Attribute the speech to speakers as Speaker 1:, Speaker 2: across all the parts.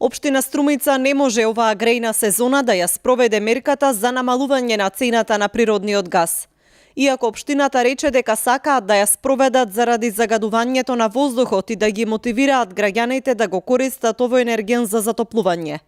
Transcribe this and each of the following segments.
Speaker 1: Општина Струмица не може оваа грејна сезона да ја спроведе мерката за намалување на цената на природниот газ. Иако општината рече дека сакаат да ја спроведат заради загадувањето на воздухот и да ги мотивираат граѓаните да го користат овој енерген за затоплување.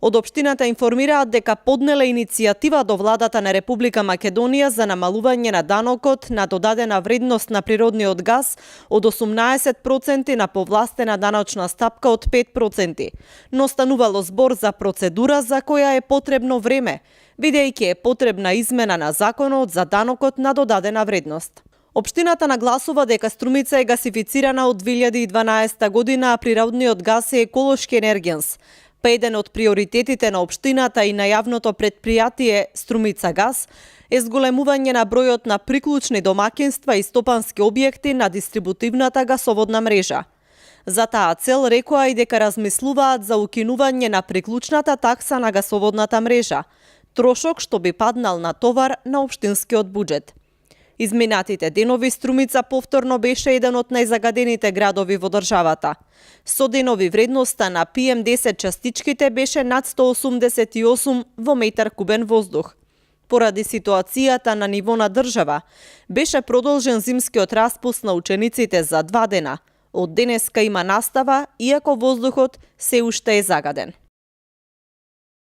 Speaker 1: Од општината информираат дека поднеле иницијатива до владата на Република Македонија за намалување на данокот на додадена вредност на природниот газ од 18% на повластена даночна стапка од 5%, но станувало збор за процедура за која е потребно време, бидејќи е потребна измена на законот за данокот на додадена вредност. Општината нагласува дека Струмица е гасифицирана од 2012 година, а природниот газ е еколошки енергенс. Па еден од приоритетите на општината и на јавното претпријатие Струмица газ е зголемување на бројот на приклучни домаќинства и стопански објекти на дистрибутивната гасоводна мрежа. За таа цел рекоа и дека размислуваат за укинување на приклучната такса на гасоводната мрежа, трошок што би паднал на товар на општинскиот буџет. Изминатите денови Струмица повторно беше еден од најзагадените градови во државата. Со денови вредноста на PM10 частичките беше над 188 во метар кубен воздух. Поради ситуацијата на ниво на држава, беше продолжен зимскиот распуст на учениците за 2 дена. Од денеска има настава, иако воздухот се уште е загаден.